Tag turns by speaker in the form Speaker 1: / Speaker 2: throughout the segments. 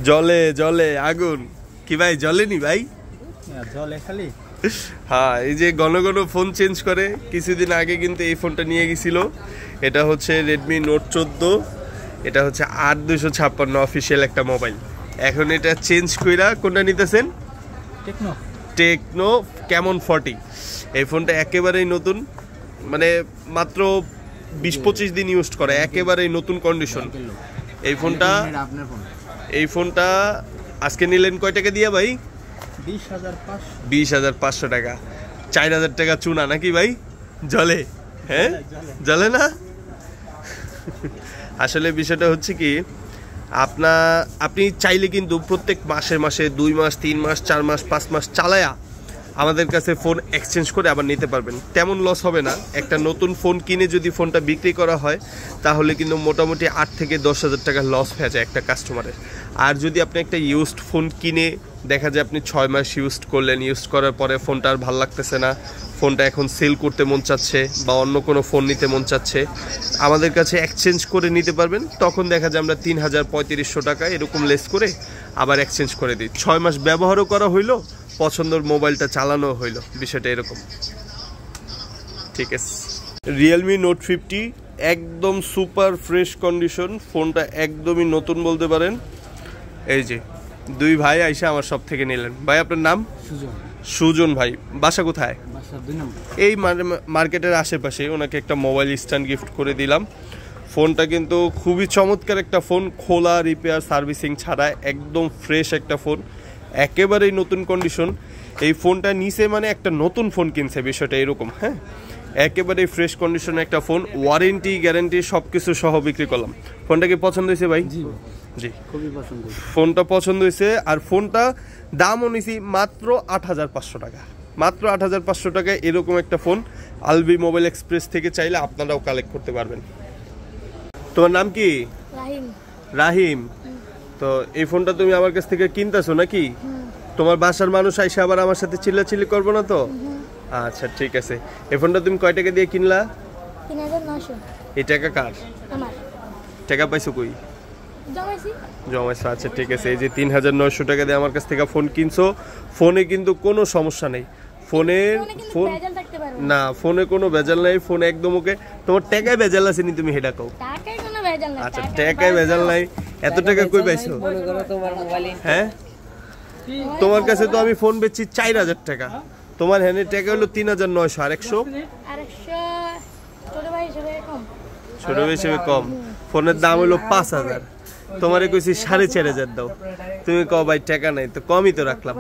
Speaker 1: জলে জলে আগুন কি ভাই, জ্বলেনি ভাই?
Speaker 2: জলে খালি।
Speaker 1: হ্যাঁ, এই যে ঘন ঘন ফোন চেঞ্জ করে। কিছুদিন আগে কিন্তু এই ফোনটা নিয়ে গেছিল। এটা হচ্ছে রেডমি নোট 14। এটা হচ্ছে 8256 অফিসিয়াল একটা মোবাইল। এখন এটা চেঞ্জ কইরা কোনটা নিতেছেন? Tecno Camon 40। এই ফোনটা একেবারেই নতুন, মানে মাত্র 20-25 দিন ইউজ করে, একেবারেই নতুন কন্ডিশন। এই ফোনটা আজকে নিলেন কয় টাকা দিয়ে ভাই? 20,500 টাকা। 4,000 টাকা চুনা নাকি ভাই? জলে? হ্যাঁ জলে না। আসলে বিষয়টা হচ্ছে কি, আপনি চাইলে কিন্তু প্রত্যেক মাসে মাসে 2 মাস 3 মাস 4 মাস 5 মাস চালায়া আমাদের কাছে ফোন এক্সচেঞ্জ করে আবার নিতে পারবেন। তেমন লস হবে না। একটা নতুন ফোন কিনে যদি ফোনটা বিক্রি করা হয় তাহলে কিন্তু মোটামুটি 8 থেকে 10,000 টাকা লস হয়ে যায় একটা কাস্টমারের। আর যদি আপনি একটা ইউজড ফোন কিনে দেখা যায় আপনি 6 মাস ইউজ করলেন, ইউজ করার পরে ফোনটা আর ভালো লাগতেছে না, ফোনটা এখন সেল করতে মন চাচ্ছে বা অন্য কোনো ফোন নিতে মন চাচ্ছে, আমাদের কাছে এক্সচেঞ্জ করে নিতে পারবেন। তখন দেখা যায় আমরা 3,000-3,500 টাকা এরকম লেস করে আবার এক্সচেঞ্জ করে দিই। 6 মাস ব্যবহারও করা হইলো, পছন্দের মোবাইলটা চালানো হইলো, বিষয়টা এরকম। ঠিক আছে, রিয়েলমি নোট 50 একদম সুপার ফ্রেশ কন্ডিশন। ফোনটা একদমই নতুন বলতে পারেন। এই যে 2 ভাই আইসা আমার সব থেকে নিলেন। ভাই আপনার নাম? সুজন ভাই। বাসা কোথায়? এই মার্কেটের আশেপাশে। ওনাকে একটা মোবাইল স্ট্যান্ড গিফট করে দিলাম। ফোনটা কিন্তু খুবই চমৎকার একটা ফোন, খোলা রিপেয়ার সার্ভিসিং ছাড়া একদম ফ্রেশ একটা ফোন, একেবারেই নতুন কন্ডিশন। এই ফোনটা নিচে মানে একটা নতুন ফোন কিনছে, বিষয়টা এরকম। হ্যাঁ, একেবারেই ফ্রেশ কন্ডিশনে একটা ফোন, ওয়ারেন্টি গ্যারেন্টি সব কিছু সহ বিক্রি করলাম। ফোনটা কি পছন্দ হয়েছে ভাই? জি, খুবই পছন্দ। ফোনটা পছন্দ হয়েছে। আর ফোনটা দামও নিছি মাত্র 8,500 টাকা। মাত্র 8,500 টাকায় এরকম একটা ফোন আলবি মোবাইল এক্সপ্রেস থেকে চাইলে আপনারাও কালেক্ট করতে পারবেন। তোমার নাম কি? রাহিম। তো এই ফোনটা তুমি আমার কাছ থেকে কিনতেছো নাকি? তোমার বাসার মানুষ আইসা আবার আমার সাথে চিল্লাচিল্লি করবো না তো? আচ্ছা ঠিক আছে। এই ফোনটা তুমি কয় টাকা দিয়ে কিনলা?
Speaker 3: 3,900।
Speaker 1: এই টাকা কার?
Speaker 3: আমার।
Speaker 1: টাকা পাইছো কই? জমাইছো। আচ্ছা ঠিক আছে। এই যে 3,900 টাকা দিয়ে আমার কাছ থেকে ফোন কিনছো। ফোনে কিন্তু কোনো সমস্যা নেই। ফোন না, ফোনে কোনো ভেজাল নাই। ফোন একদম ওকে। তোমার টাকায় ভেজাল আছে নি? তুমি হেডা কও। আচ্ছা, টাকায় ভেজাল নাই। এত টাকা কই পাইছো? হ্যাঁ, তোমার কাছে তো আমি ফোন বেচছি 4,000 টাকা, তোমার হ্যান্ডে টাকা হলো 3,900। আর 100 ছোট ভাই হিসেবে কম। ফোনের দাম হলো 5,000, তোমারে কইছি 4,500 দাও। তুমি কও ভাই টাকা নাই, তো কমই তো রাখলাম।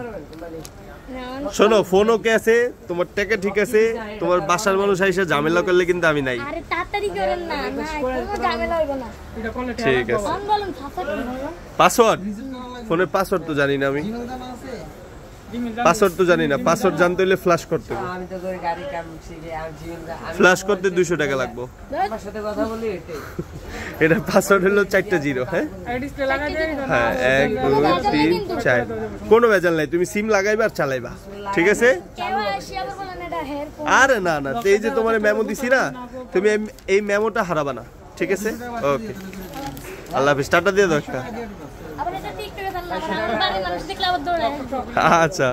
Speaker 1: শোনো, ফোন ওকে আছে, তোমার টাকা ঠিক আছে। তোমার বাসার মানুষ আইসা ঝামেলা করলে কিন্তু আমি নাই। ঠিক আছে। পাসওয়ার্ড? ফোনের পাসওয়ার্ড তো জানি না আমি। পাসওয়ার্ড তো জানি না। পাসওয়ার্ড জানতে হলে ফ্ল্যাশ করতে হবে। ফ্ল্যাশ করতে 200 টাকা লাগবে। এটা পাসওয়ার্ড হলো 4টা 0। হ্যাঁ হ্যাঁ, 1 2 3 4। কোনো ভেজাল নাই। তুমি সিম লাগাইবা আর চালাইবা, ঠিক আছে? আরে না না, এই যে তোমার মেমো দিছি না, তুমি এই মেমোটা হারাবা না, ঠিক আছে? ওকে, আল্লাহ হাফেজ। টাটা দিয়ে দাও একটা। আচ্ছা।